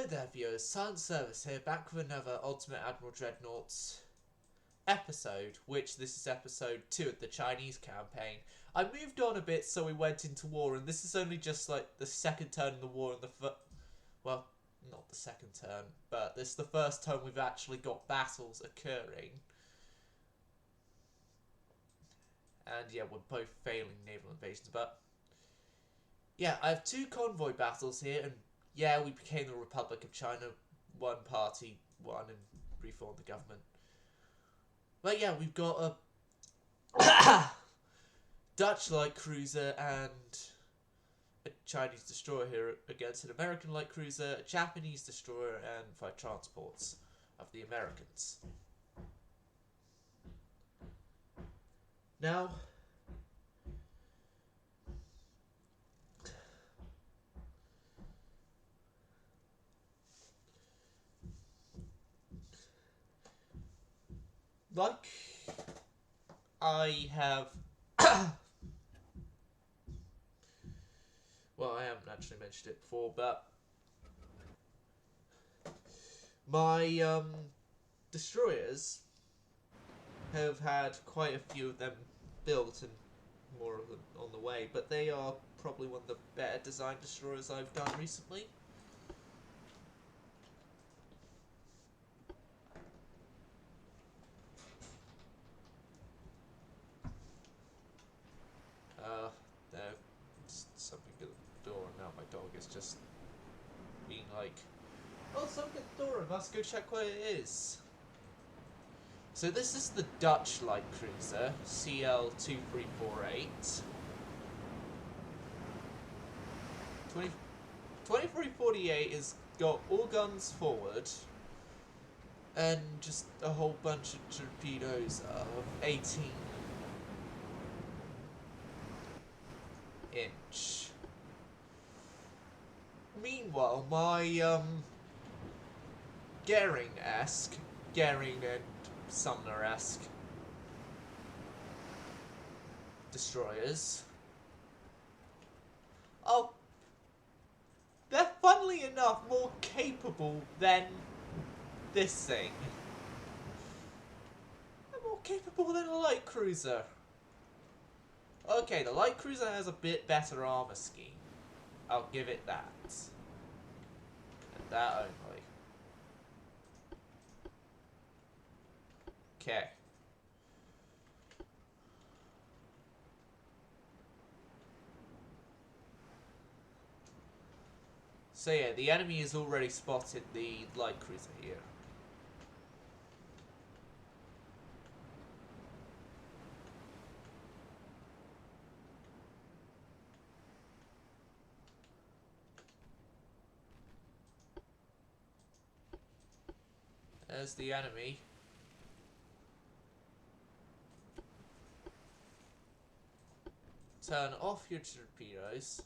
Hello there viewers, Silent Service here, back with another Ultimate Admiral Dreadnoughts episode, which this is episode 2 of the Chinese campaign. I moved on a bit so we went into war, and this is only just like the second turn in the war, and well, not the second turn, but this is the first turn we've actually got battles occurring. And yeah, we're both failing naval invasions, but yeah, I have 2 convoy battles here, and yeah, we became the Republic of China. One party won and reformed the government. But yeah, we've got a Dutch light cruiser and a Chinese destroyer here against an American light cruiser, a Japanese destroyer, and 5 transports of the Americans. Now, like I have well, I haven't actually mentioned it before, but my destroyers have had quite a few of them built and more of them on the way, but they are probably one of the better designed destroyers I've done recently. There's something at the door, and now my dog is just being like, oh, something at the door, I must go check what it is. So this is the Dutch light cruiser, CL2348. 2348 has got all guns forward, and just a whole bunch of torpedoes of 18-inch. Meanwhile, my Goering and Sumner-esque destroyers, oh, they're funnily enough more capable than this thing. They're more capable than a light cruiser. Okay, the light cruiser has a bit better armor scheme. I'll give it that. And that only. Okay. So yeah, the enemy has already spotted the light cruiser here. There's the enemy. Turn off your torpedoes.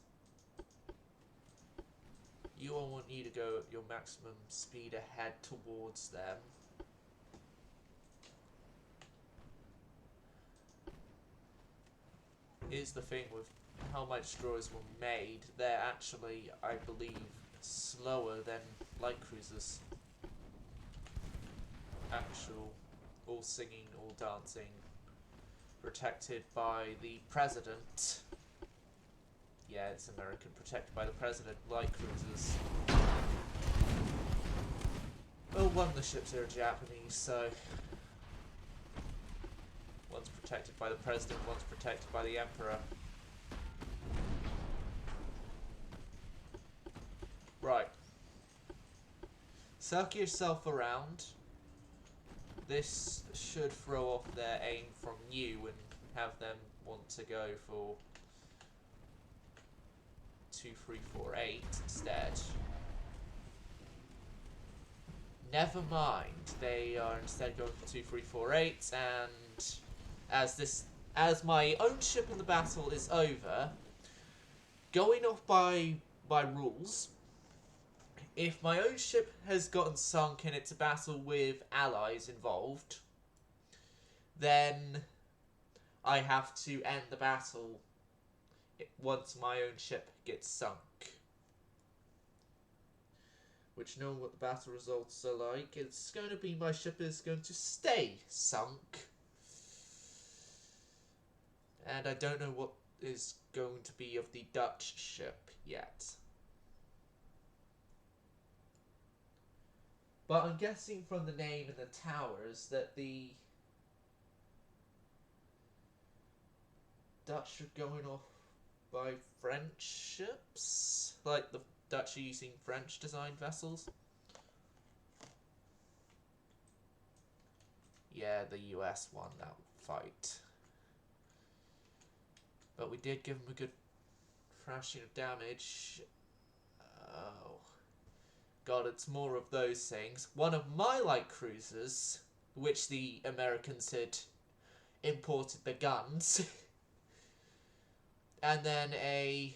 You all want you to go at your maximum speed ahead towards them. Here's the thing with how my destroyers were made. They're actually, I believe, slower than light cruisers. Actual, all singing, all dancing, protected by the president. Yeah, it's American, protected by the president, light cruisers. Well, one of the ships are Japanese, so one's protected by the president, one's protected by the emperor. Right. Circle yourself around. This should throw off their aim from you and have them want to go for 2348 instead. Never mind, they are instead going for 2348, and as my own ship in the battle is over, going off by rules, if my own ship has gotten sunk and it's a battle with allies involved, then I have to end the battle once my own ship gets sunk. which, knowing what the battle results are like, it's going to be my ship is going to stay sunk. And I don't know what is going to be of the Dutch ship yet. But I'm guessing from the name and the towers that the Dutch are going off by French ships? Like the Dutch are using French designed vessels? Yeah, the US won that fight. But we did give them a good thrashing of damage. Oh. God, it's more of those things. One of my light cruisers, which the Americans had imported the guns, and then a...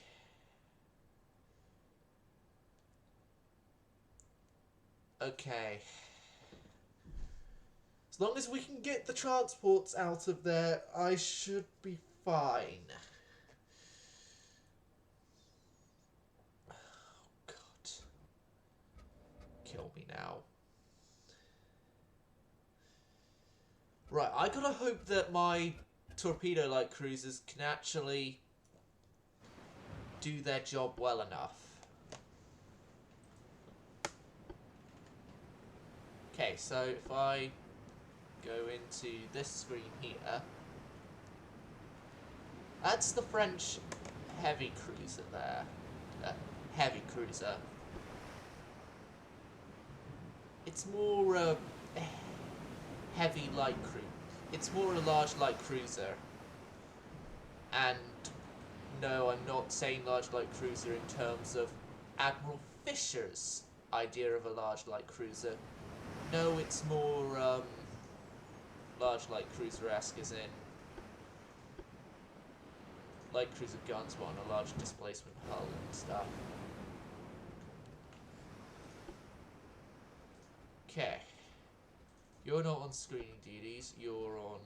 Okay. As long as we can get the transports out of there, I should be fine. Oh, God. Kill me now. Right, I gotta hope that my torpedo light cruisers can actually do their job well enough. Okay, so if I go into this screen here, that's the French heavy cruiser there. Heavy cruiser. It's more heavy light cruiser. It's more a large light cruiser. And no, I'm not saying large light cruiser in terms of Admiral Fisher's idea of a large light cruiser. No, it's more large light cruiser-esque, as in light cruiser guns but on a large displacement hull and stuff. Okay. You're not on screening duties, you're on...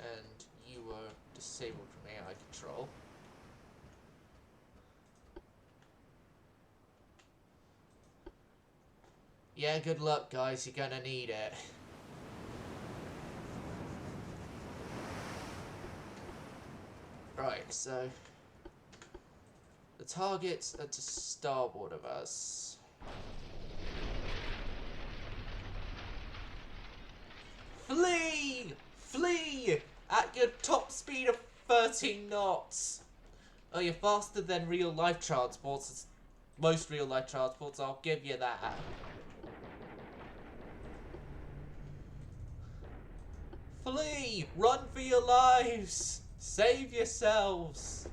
And you were disabled from AI control. Yeah, good luck, guys. You're gonna need it. Right, so... the targets are to starboard of us. Flee! Flee! At your top speed of 13 knots! Oh, you're faster than real-life transports. Most real-life transports, I'll give you that. Flee! Run for your lives! Save yourselves!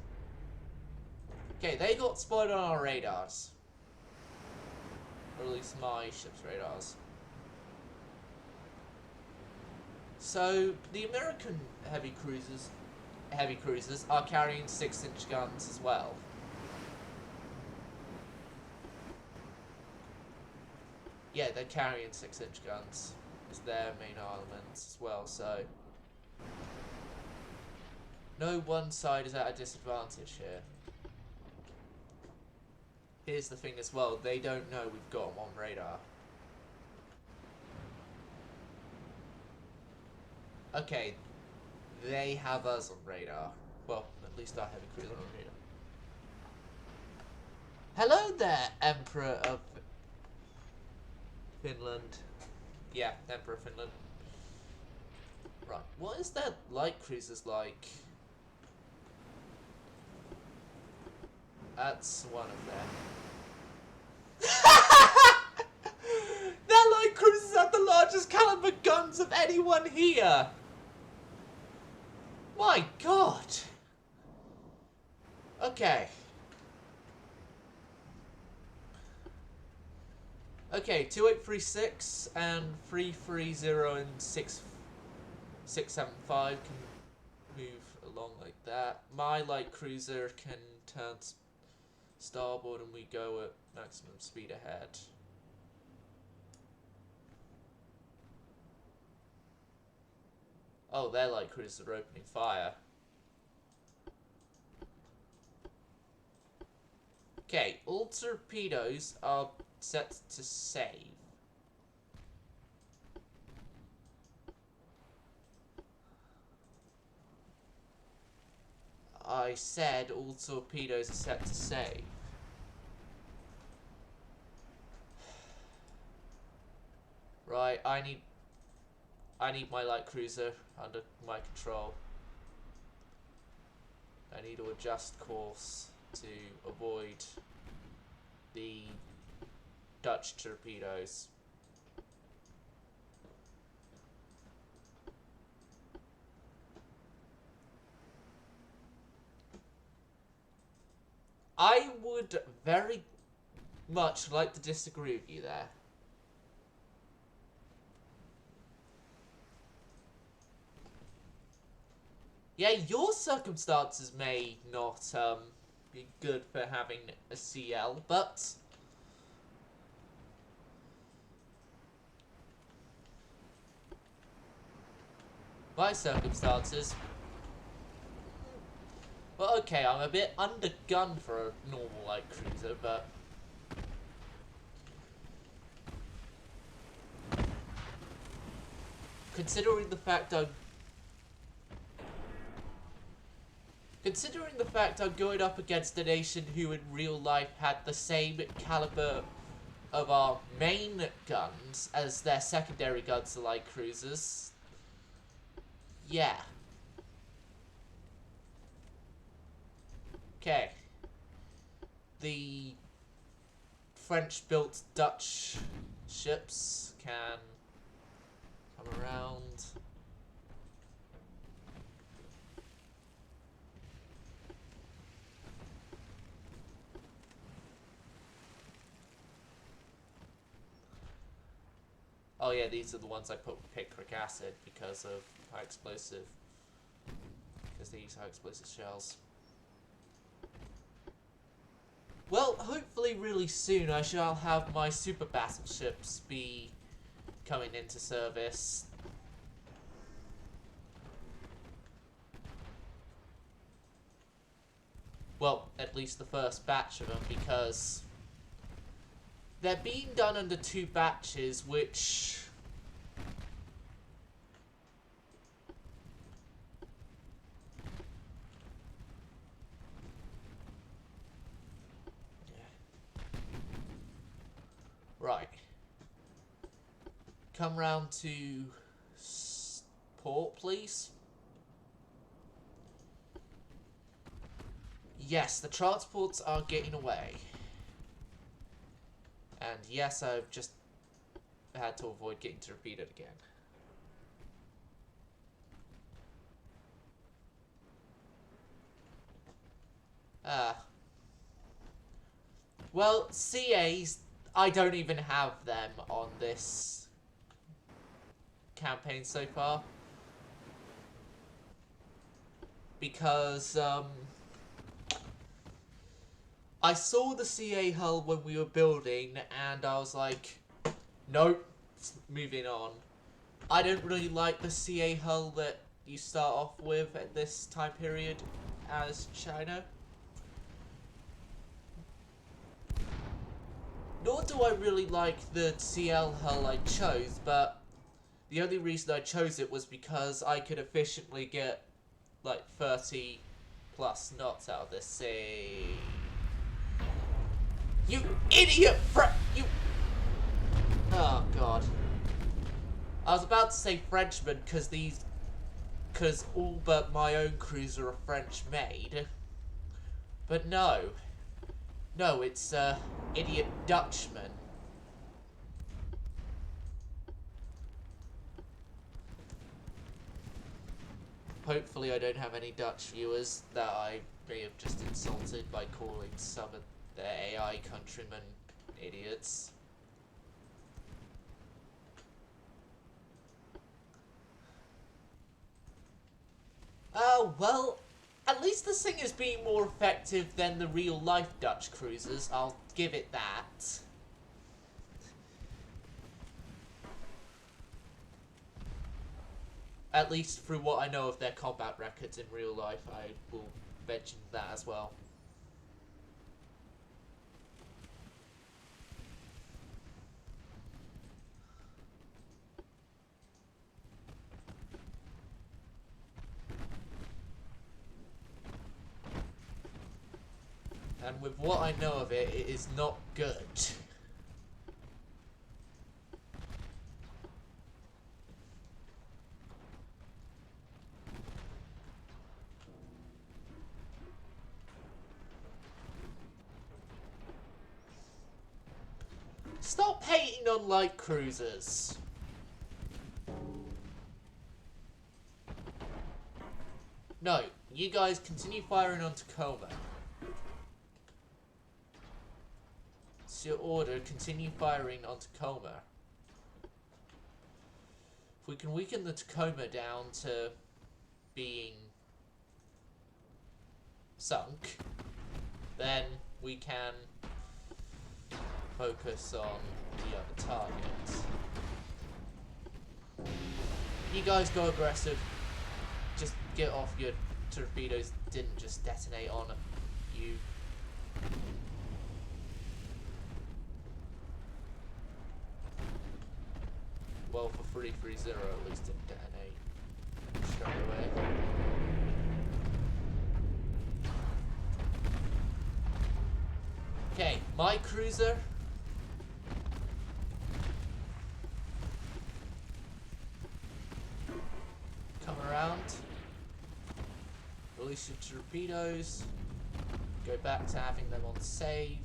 Okay, they got spotted on our radars. Or at least my ship's radars. So, the American heavy cruisers are carrying 6-inch guns as well. Yeah, they're carrying 6-inch guns as their main armaments as well, so... no one side is at a disadvantage here. Here's the thing as well, they don't know we've got them on radar. Okay, they have us on radar. Well, at least our heavy cruiser on radar. Hello there, Emperor of Finland. Yeah, Emperor of Finland. Right, what is their light cruisers like? That's one of them. That light cruisers have the largest caliber guns of anyone here! My God! Okay. Okay, 2836 and 330 and 675 can move along like that. My light cruiser can turn starboard and we go at maximum speed ahead. Oh, their light cruisers are opening fire. Okay, all torpedoes are set to save. I said all torpedoes are set to save. Right, I need my light cruiser under my control. I need to adjust course to avoid the Dutch torpedoes. I would very much like to disagree with you there. Yeah, your circumstances may not be good for having a CL, but my circumstances... Well, okay, I'm a bit undergunned for a normal light cruiser, but... Considering the fact I'm going up against a nation who in real life had the same caliber of our main guns as their secondary guns, the light cruisers. Yeah. Okay. The French-built Dutch ships can come around. Oh yeah, these are the ones I put with picric acid because of high explosive. Because they use high explosive shells. Well, hopefully really soon I shall have my super battleships be coming into service. Well, at least the first batch of them, because they're being done under 2 batches, which... Right. Come round to port, please. Yes, the transports are getting away. And yes, I've just had to avoid getting torpedoed again. Well, CAs, I don't even have them on this campaign so far. Because, I saw the CA hull when we were building, and I was like, nope, moving on. I don't really like the CA hull that you start off with at this time period as China. Nor do I really like the CL hull I chose, but the only reason I chose it was because I could efficiently get like 30 plus knots out of this. Say, you idiot! You. Oh god. I was about to say Frenchman because all but my own cruiser are French made, but no. No, it's, idiot Dutchman. Hopefully I don't have any Dutch viewers that I may have just insulted by calling some of their AI countrymen idiots. Well, at least this thing is being more effective than the real-life Dutch cruisers, I'll give it that. At least through what I know of their combat records in real life, I will mention that as well. And with what I know of it, it is not good. Stop hating on light cruisers. No, you guys continue firing on Tacoma. It's your order, continue firing on Tacoma. If we can weaken the Tacoma down to being sunk, then we can focus on the other targets. You guys go aggressive. Just get off your torpedoes. Didn't just detonate on you. Well, for 330 at least didn't detonate straight away. Okay, my cruiser. Come around. Release your torpedoes. Go back to having them on save.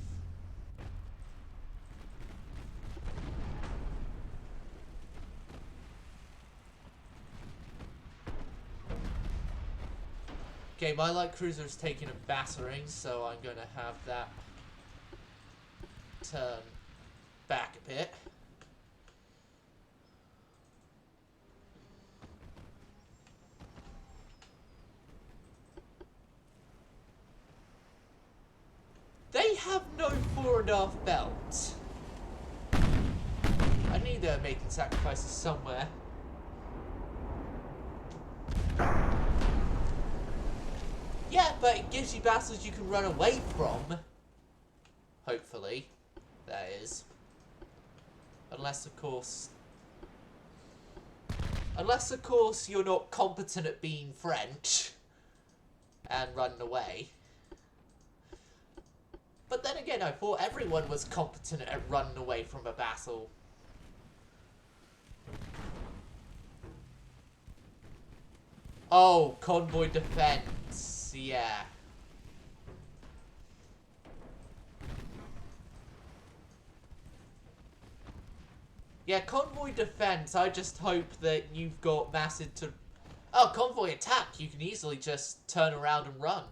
Okay, my light cruiser is taking a battering, so I'm going to have that turn back a bit. They have no 4.5 belt. I knew they were making sacrifices somewhere. Yeah, but it gives you battles you can run away from. Hopefully. That is. Unless, of course, you're not competent at being French and running away. But then again, I thought everyone was competent at running away from a battle. Oh, convoy defense. Yeah. Yeah, convoy defense, I just hope that you've got massive Oh, convoy attack, you can easily just turn around and run.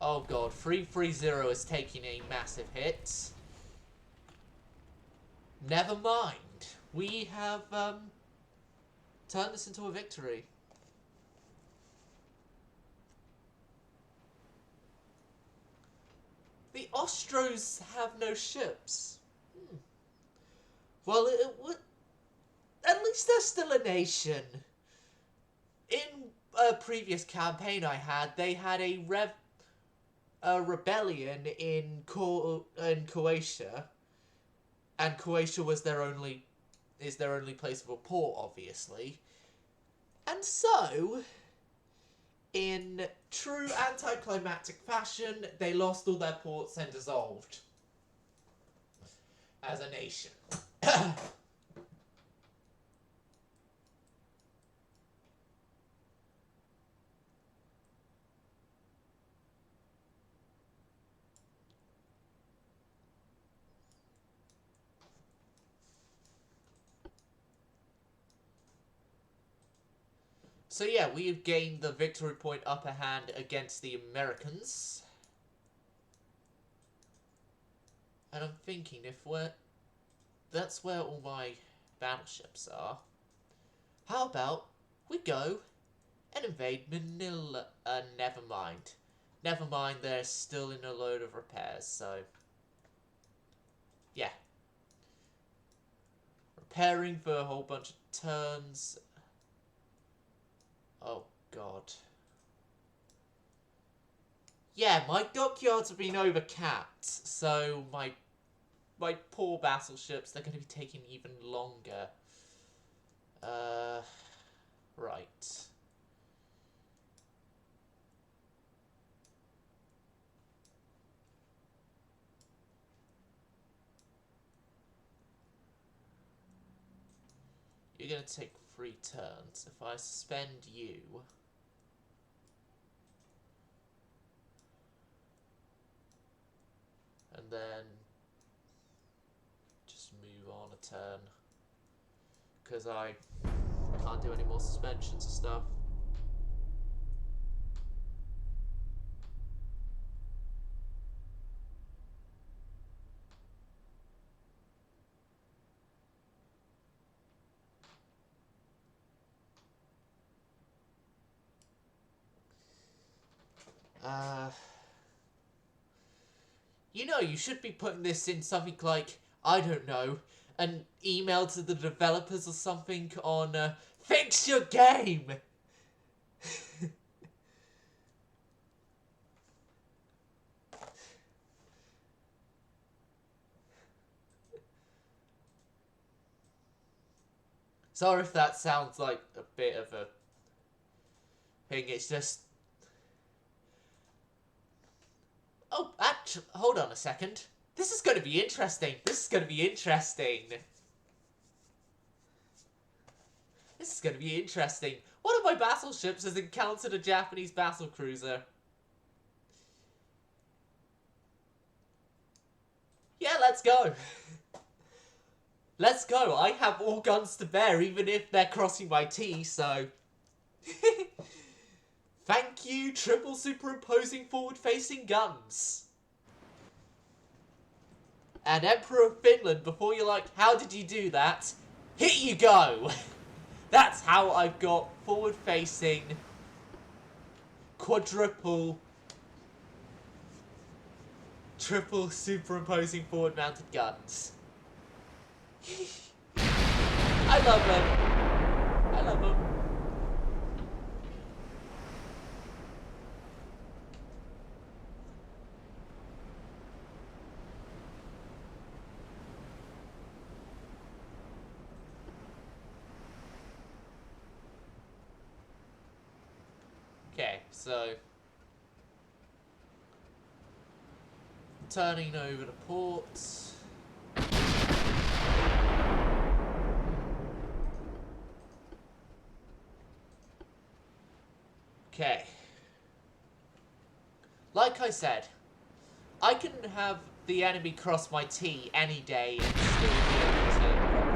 Oh god, 330 is taking a massive hit. Never mind. We have turned this into a victory. The Ostros have no ships. Well, it would. At least they're still a nation. In a previous campaign I had, they had a rebellion in Croatia, and Croatia was their only place of report, obviously. And so, in true anticlimactic fashion, they lost all their ports and dissolved as a nation. So yeah, we've gained the victory point upper hand against the Americans. And I'm thinking that's where all my battleships are. How about we go and invade Manila? Never mind. Never mind, they're still in a load of repairs, so yeah. Repairing for a whole bunch of turns. Oh, God. Yeah, my dockyards have been overcapped, so my poor battleships, they're going to be taking even longer. Right. You're going to take 3 turns. If I suspend you... and then just move on a turn. Because I can't do any more suspensions and stuff. You know, you should be putting this in something like, I don't know, an email to the developers or something on, fix your game! Sorry if that sounds like a bit of a thing, it's just... Oh, actually, hold on a second. This is going to be interesting. This is going to be interesting. This is going to be interesting. One of my battleships has encountered a Japanese battlecruiser. Yeah, let's go. Let's go. I have all guns to bear, even if they're crossing my T, so... Thank you, triple superimposing forward-facing guns. And Emperor of Finland, before you're like, how did you do that? Here you go! That's how I've got forward-facing, quadruple, triple superimposing forward-mounted guns. I love them. I love them. Okay, so turning over to ports. Okay. Like I said, I can have the enemy cross my T any day and still be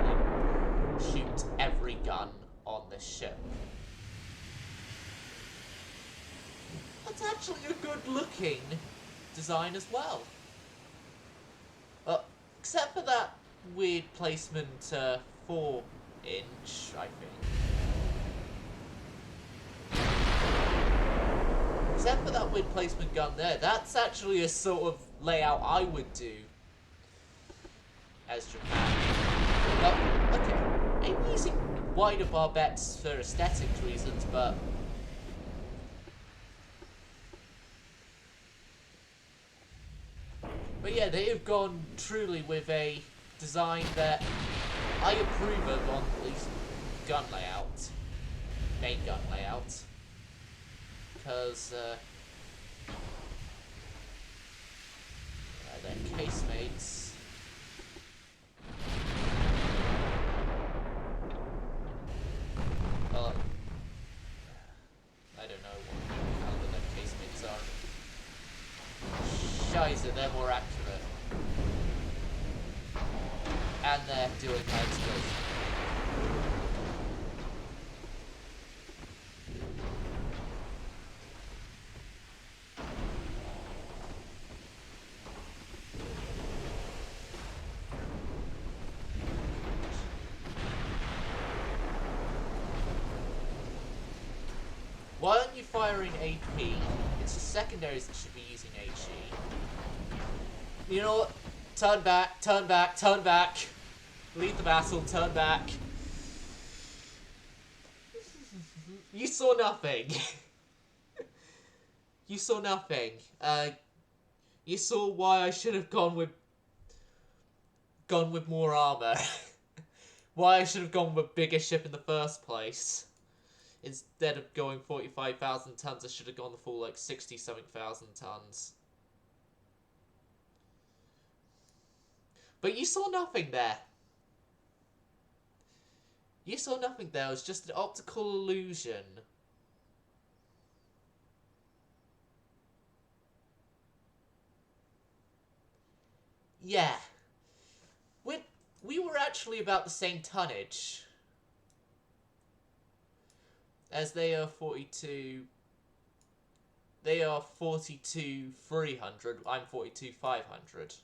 able to shoot every gun on this ship. That's actually a good-looking design as well. Except for that weird placement 4-inch, I think. Except for that weird placement gun there, that's actually a sort of layout I would do as Japan. But, okay, maybe using wider barbettes for aesthetic reasons, but... But yeah, they have gone truly with a design that I approve of on at least gun layout, main gun layout, because they're casemates. Well, I don't know what caliber their casemates are. Shizer, they're more accurate. And they're doing high explosion. Why aren't you firing AP? It's the secondaries that should be using HE. You know what? Turn back, turn back, turn back. Leave the battle, turn back. You saw nothing. You saw nothing. You saw why I should have gone with more armor. Why I should have gone with a bigger ship in the first place. Instead of going 45,000 tons, I should have gone the full, like, 60-something thousand tons. But you saw nothing there. You saw nothing there. It was just an optical illusion. Yeah. We were actually about the same tonnage. As they are 42... They are 42,300. I'm 42,500.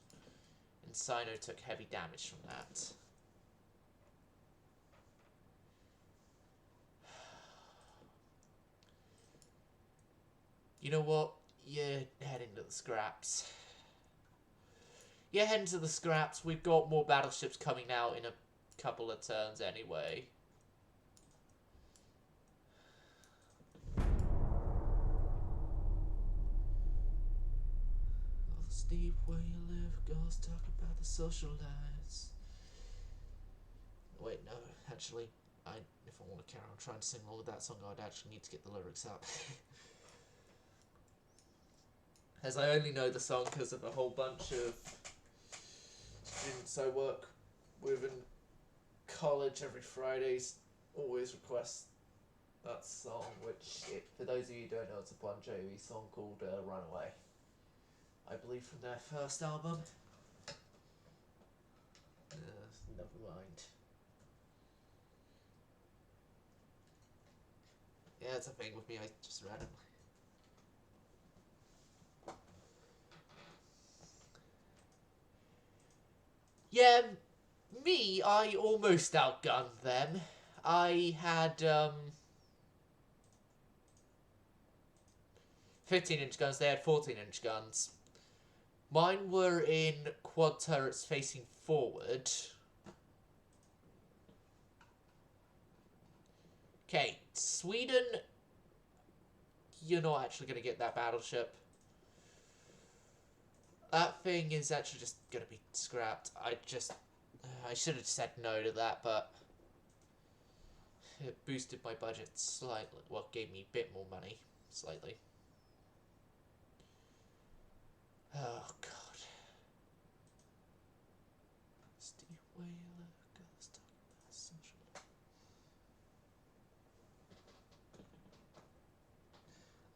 And Sino took heavy damage from that. You know what? You're heading to the scraps. You're heading to the scraps. We've got more battleships coming out in a couple of turns anyway. Steep where you live, girls talk about the social lives. Wait, no, actually, if I want to carry on trying to sing along with that song, I'd actually need to get the lyrics up. As I only know the song because of a whole bunch of students I work with in college every Fridays always request that song, which, for those of you who don't know, it's a Bon Jovi song called Runaway. I believe from their first album. Never mind. Yeah, it's a thing with me, I just read it. Yeah, me, I almost outgunned them. I had, 15-inch guns, they had 14-inch guns. Mine were in quad turrets facing forward. Okay, Sweden, you're not actually going to get that battleship. That thing is actually just going to be scrapped. I should have said no to that, but it boosted my budget slightly. Well, gave me a bit more money, slightly. Oh, God. Steve Whaler, girls talking about social life.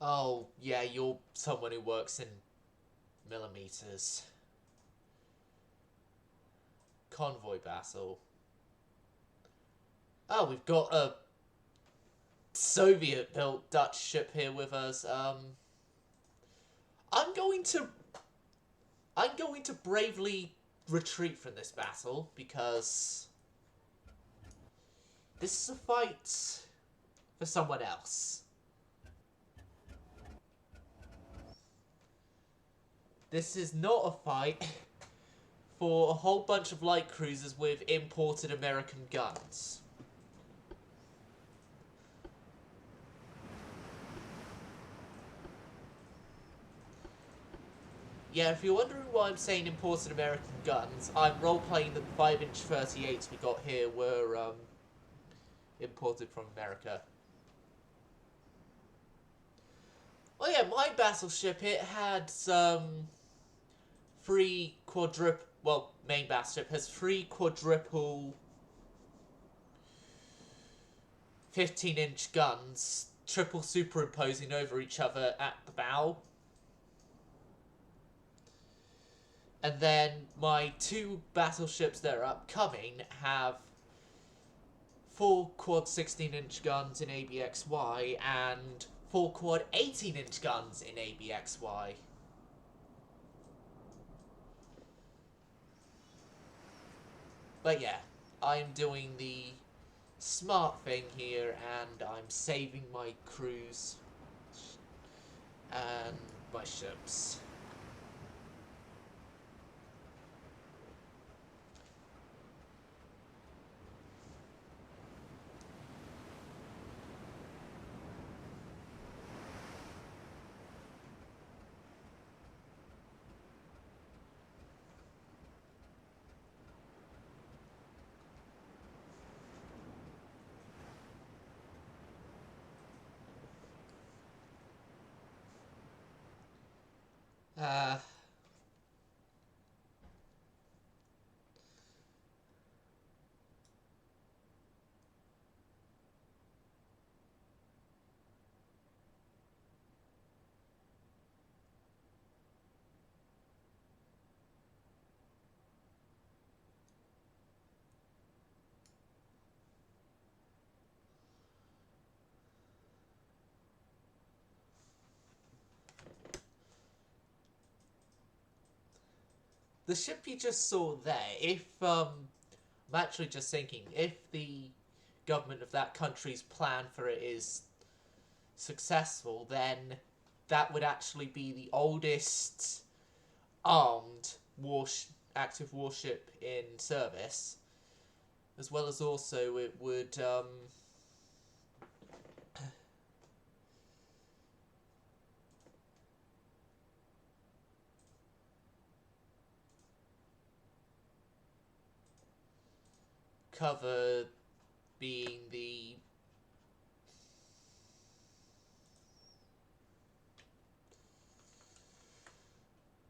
Oh, yeah, you're someone who works in millimeters. Convoy battle. Oh, we've got a Soviet-built Dutch ship here with us. I'm going to bravely retreat from this battle because this is a fight for someone else. This is not a fight for a whole bunch of light cruisers with imported American guns. Yeah, if you're wondering why I'm saying imported American guns, I'm role-playing that the 5-inch 38s we got here were imported from America. Oh yeah, my battleship, it had main battleship has 3 quadruple 15-inch guns, triple superimposing over each other at the bow. And then my 2 battleships that are upcoming have 4 quad 16-inch guns in ABXY and 4 quad 18-inch guns in ABXY. But yeah, I'm doing the smart thing here and I'm saving my crews and my ships. the ship you just saw there, if, I'm actually just thinking, if the government of that country's plan for it is successful, then that would actually be the oldest armed active warship in service, as well as also it would cover being the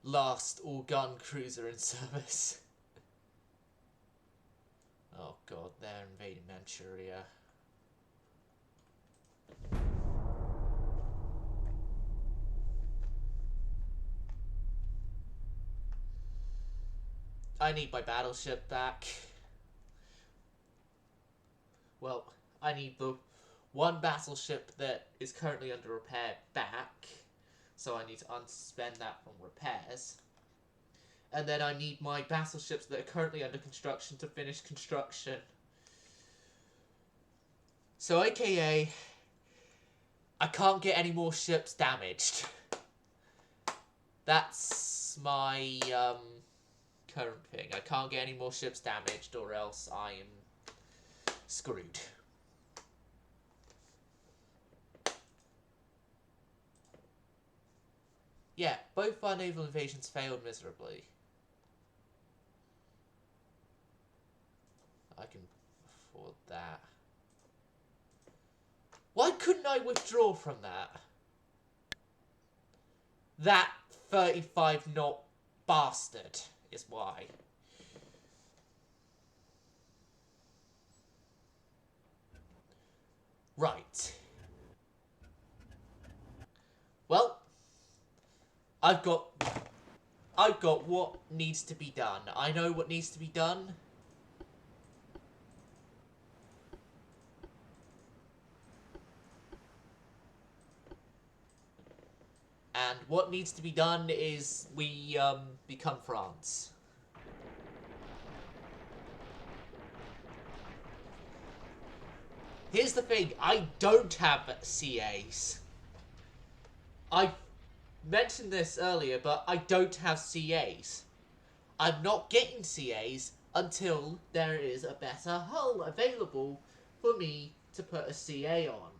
last all-gun cruiser in service. Oh god, they're invading Manchuria. I need my battleship back. Well, I need the one battleship that is currently under repair back. So I need to unspend that from repairs. And then I need my battleships that are currently under construction to finish construction. So aka, I can't get any more ships damaged. That's my current thing. I can't get any more ships damaged or else I am screwed. Yeah, both our naval invasions failed miserably. I can afford that. Why couldn't I withdraw from that? That 35 knot bastard is why. Right. Well, I've got what needs to be done. I know what needs to be done. And what needs to be done is we become France. Here's the thing, I don't have CAs. I mentioned this earlier, but I don't have CAs. I'm not getting CAs until there is a better hull available for me to put a CA on.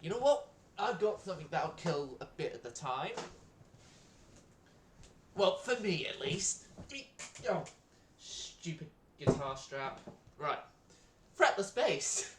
You know what? I've got something that'll kill a bit at the time. Well, for me at least. Oh, stupid guitar strap. Right. Fretless bass.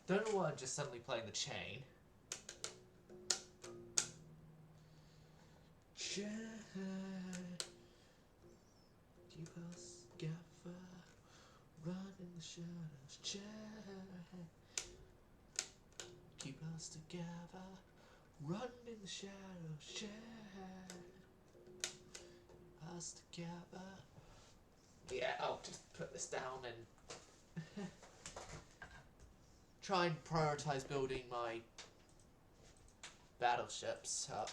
Don't know why I'm just suddenly playing the chain. Chad, keep us together, run in the shadows. Chad, keep us together, run in the shadows. Chad, us together. Yeah, I'll just put this down and try and prioritize building my battleships up.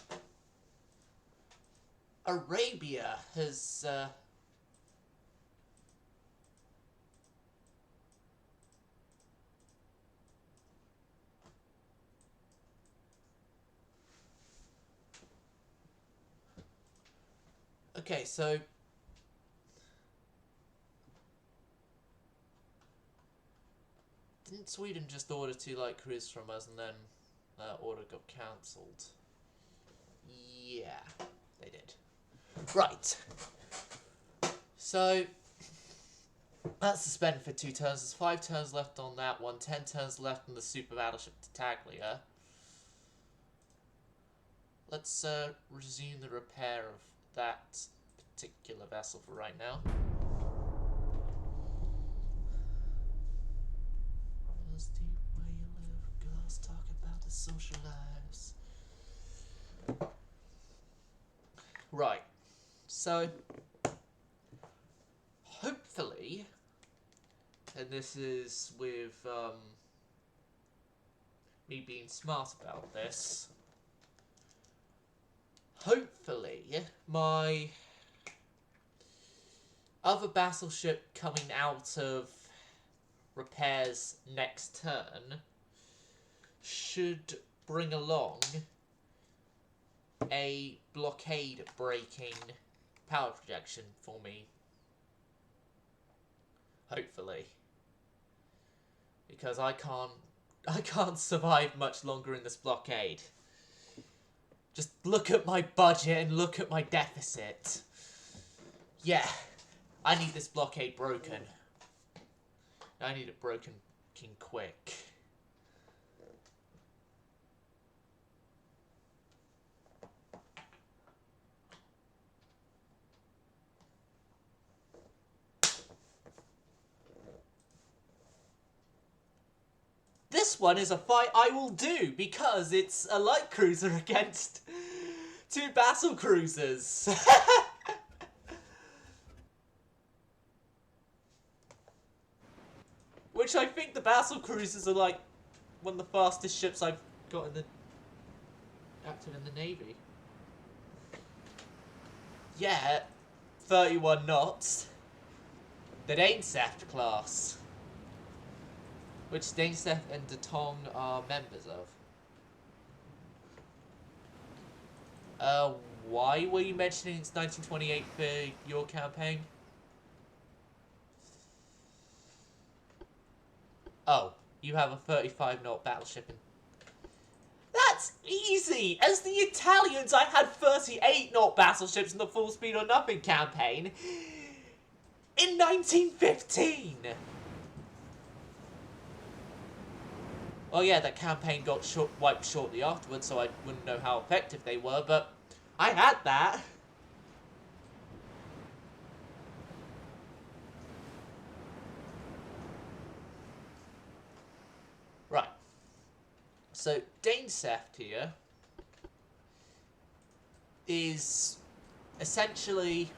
Arabia has okay, so didn't Sweden just order 2 light cruisers from us and then order got cancelled. Yeah, they did. Right. So, that's suspended for 2 turns. There's 5 turns left on that one. 10 turns left on the super battleship Tartaglia. Let's resume the repair of that particular vessel for right now. Where's the way you live? Girls talk about the social lives. Right. So, hopefully, and this is with me being smart about this, hopefully my other battleship coming out of repairs next turn should bring along a blockade breaking power projection for me. Hopefully. Because I can't survive much longer in this blockade. Just look at my budget and look at my deficit. Yeah, I need this blockade broken. I need it broken quick. This one is a fight I will do because it's a light cruiser against 2 battle cruisers. Which I think the battle cruisers are like one of the fastest ships I've got in the active in the Navy. Yeah, 31 knots. The Daneseft class. Which Danesef and Detong are members of. Why were you mentioning it's 1928 for your campaign? Oh, you have a 35 knot battleship in... That's easy! As the Italians, I had 38 knot battleships in the Full Speed or Nothing campaign in 1915! Well, yeah, that campaign got wiped shortly afterwards, so I wouldn't know how effective they were, but I had that. Right. So, Daneseft here is essentially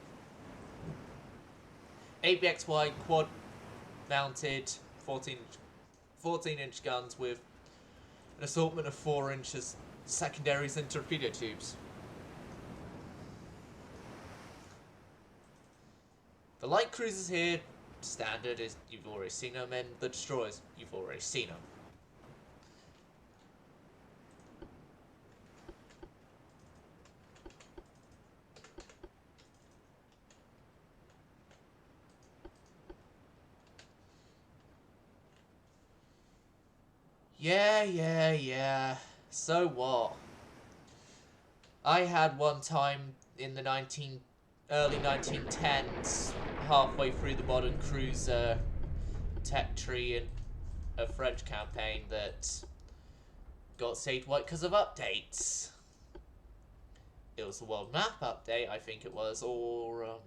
ABXY quad-mounted 14-inch guns with an assortment of 4 inches secondaries and torpedo tubes. The light cruisers here, standard, is you've already seen them, and the destroyers, you've already seen them. Yeah. So what? I had one time in the early 1910s, halfway through the modern cruiser tech tree in a French campaign that got saved white because of updates. It was the world map update, I think it was, or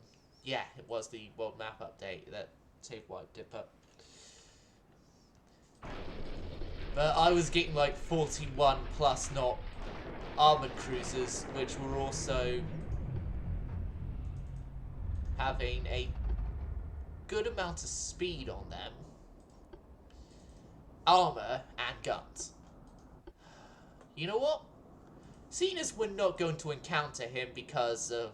yeah, it was the world map update that saved wiped it, but I was getting like 41 plus knot armoured cruisers, which were also having a good amount of speed on them, armour, and guns. You know what? Seeing as we're not going to encounter him because of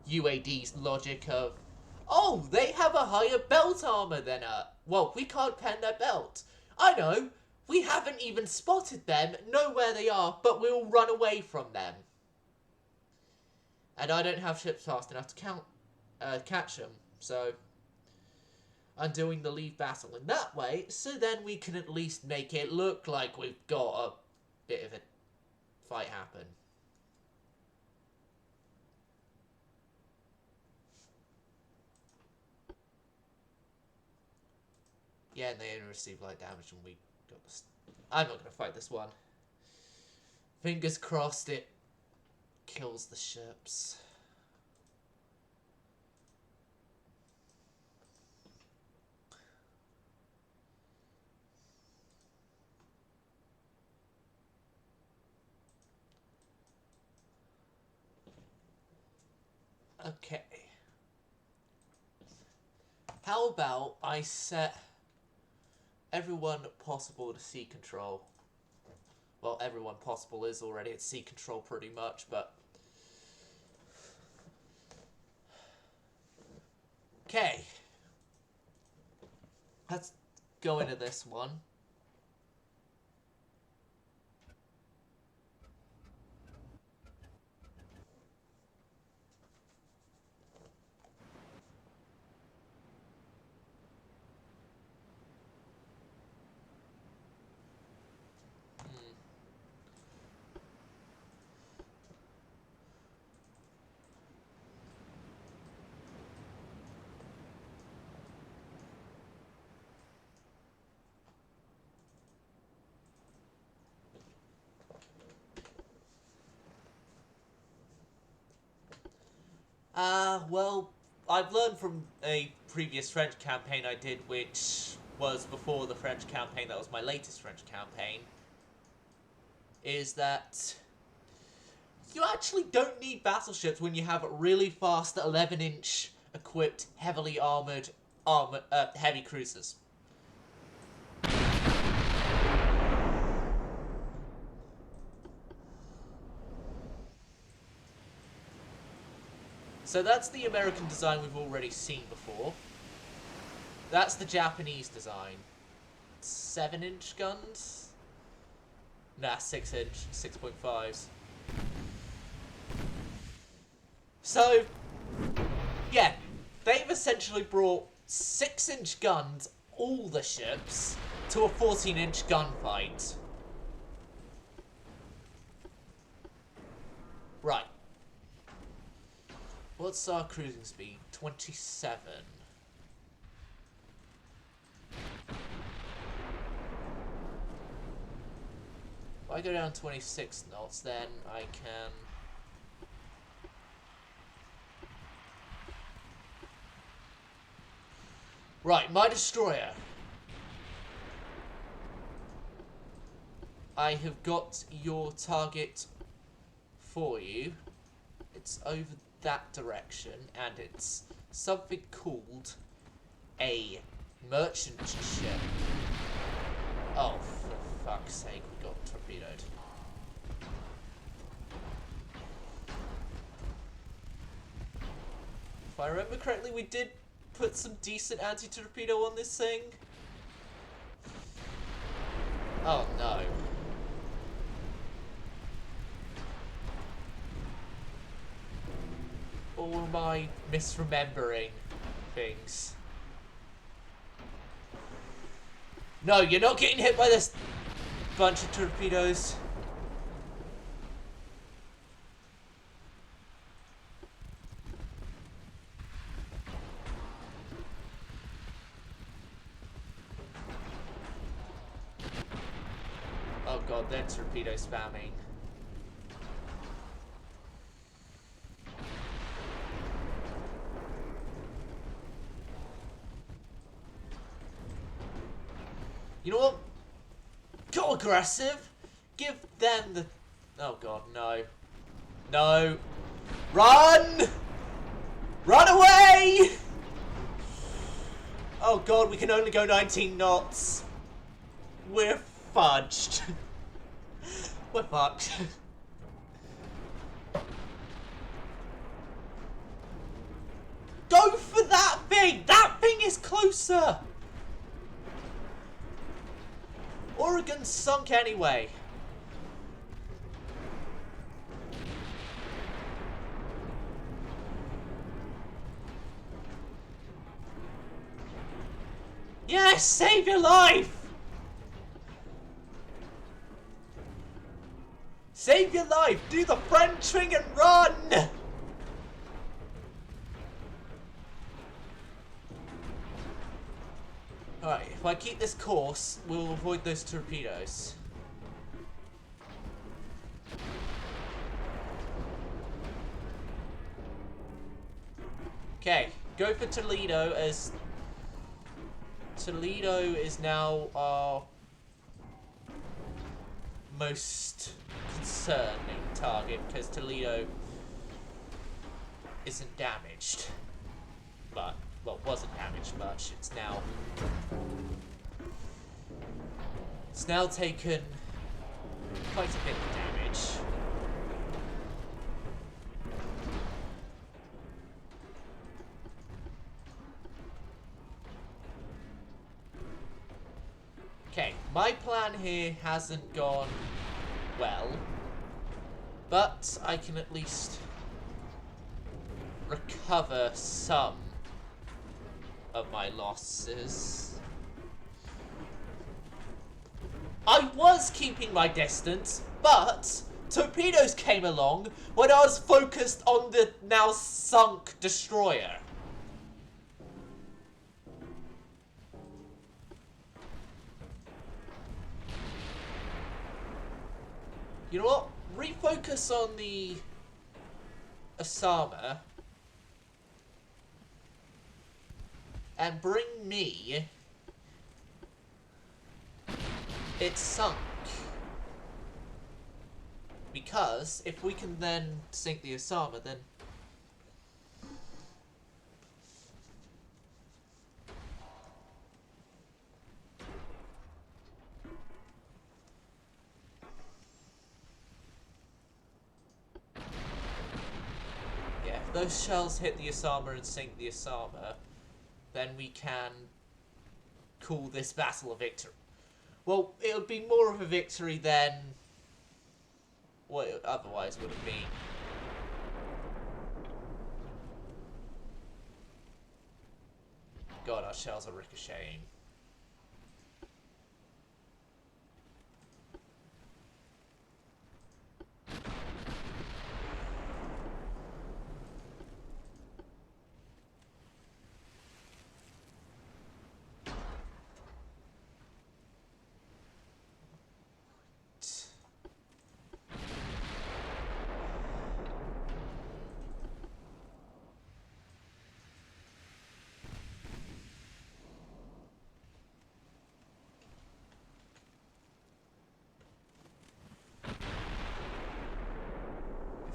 UAD's logic of, oh, they have a higher belt armour than well, we can't pen their belt. I know, we haven't even spotted them, know where they are, but we'll run away from them. And I don't have ships fast enough to catch them, so I'm doing the leave battle in that way, so then we can at least make it look like we've got bit of a fight happen. Yeah, and they only received light damage and we got this. I'm not going to fight this one. Fingers crossed it kills the ships. Okay. How about I set everyone possible to sea control? Well, everyone possible is already at sea control pretty much, but... Okay. Let's go into this one. Well, I've learned from a previous French campaign I did, which was before the French campaign, that was my latest French campaign, is that you actually don't need battleships when you have really fast 11-inch equipped, heavily armoured heavy cruisers. So that's the American design we've already seen before. That's the Japanese design. 7-inch guns? Nah, 6-inch, 6.5s. So, yeah, they've essentially brought 6-inch guns, all the ships, to a 14-inch gunfight. Right. What's our cruising speed? 27. If I go down 26 knots, then I can... Right, my destroyer. I have got your target for you. It's over that direction, and it's something called a merchant ship. Oh, for fuck's sake, we got torpedoed. If I remember correctly, we did put some decent anti-torpedo on this thing. Oh no. Or am I misremembering things? No, you're not getting hit by this bunch of torpedoes. Oh god, they're torpedo spamming. You know what? Go aggressive. Give them the... Oh god, no. No. Run! Run away! Oh god, we can only go 19 knots. We're fudged. We're fucked. Go for that thing! That thing is closer! Oregon's sunk anyway. Yes, save your life! Save your life! Do the Frenching and run! Alright, if I keep this course, we'll avoid those torpedoes. Okay, go for Toledo, as Toledo is now our most concerning target, because Toledo isn't damaged, but, well, wasn't damaged much. It's now taken quite a bit of damage. Okay, my plan here hasn't gone well, but I can at least recover some of my losses. I was keeping my distance, but torpedoes came along when I was focused on the now sunk destroyer. You know what? Refocus on the Osama and bring me. It's sunk. Because if we can then sink the Osama, then yeah, if those shells hit the Osama and sink the Osama, then we can call this battle a victory. Well, it would be more of a victory than what it otherwise would have been. God, our shells are ricocheting.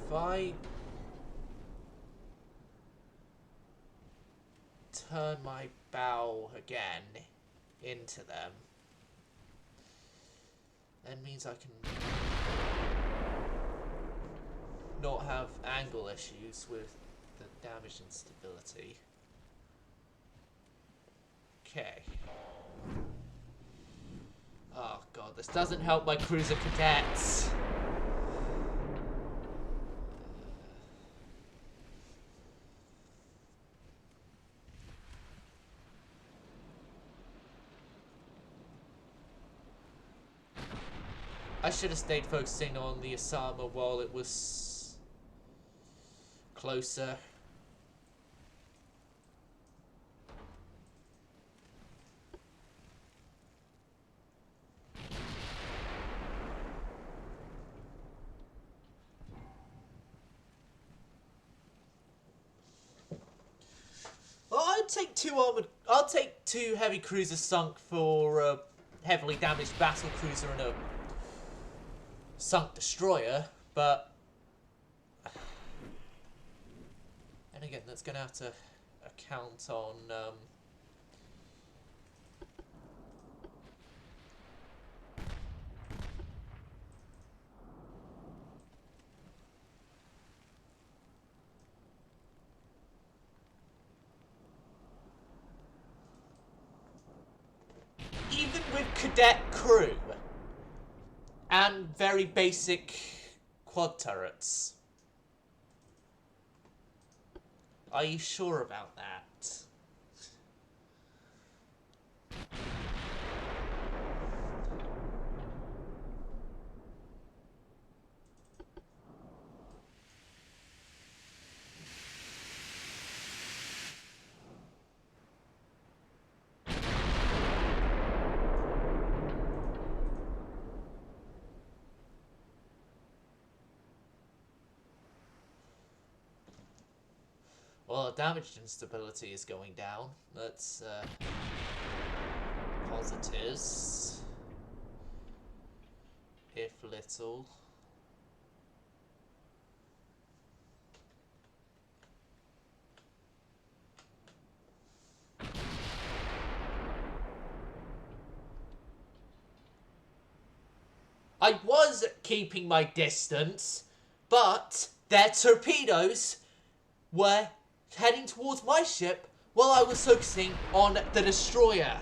If I turn my bow again into them, that means I can not have angle issues with the damage and stability. Okay. Oh god, this doesn't help my cruiser cadets. I should have stayed focusing on the Osama while it was closer. Well, I'll take two heavy cruisers sunk for a heavily damaged battle cruiser and a sunk destroyer, but and again, that's going to have to account on even with cadet crew and very basic quad turrets. Are you sure about that? Well, damage instability is going down. That's positives. If little. I was keeping my distance, but their torpedoes were heading towards my ship while I was focusing on the destroyer.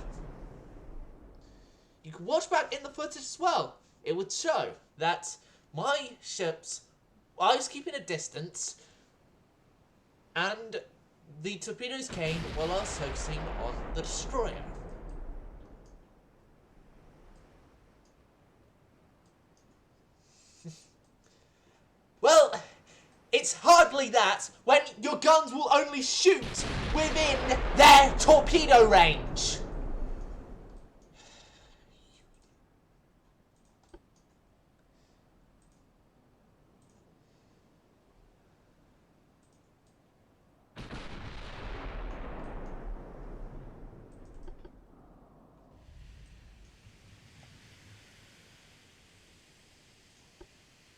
You can watch back in the footage as well. It would show that my ships, I was keeping a distance, and the torpedoes came while I was focusing on the destroyer. Well, it's hardly that when your guns will only shoot within their torpedo range.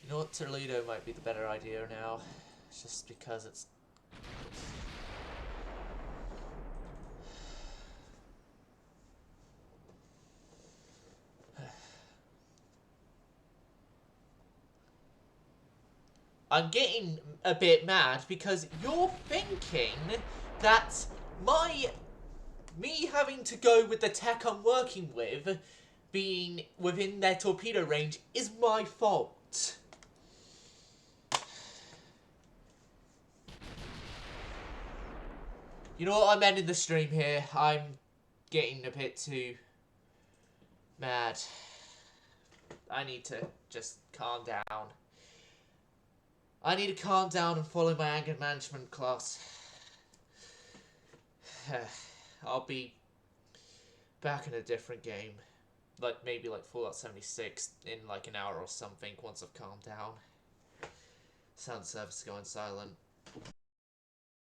You know what, Toledo might be the better idea now, just because it's... I'm getting a bit mad because you're thinking that me having to go with the tech I'm working with being within their torpedo range is my fault. You know what, I'm ending the stream here. I'm getting a bit too mad. I need to just calm down. I need to calm down and follow my anger management class. I'll be back in a different game. Like, maybe like Fallout 76 in like an hour or something once I've calmed down. Sound service going silent.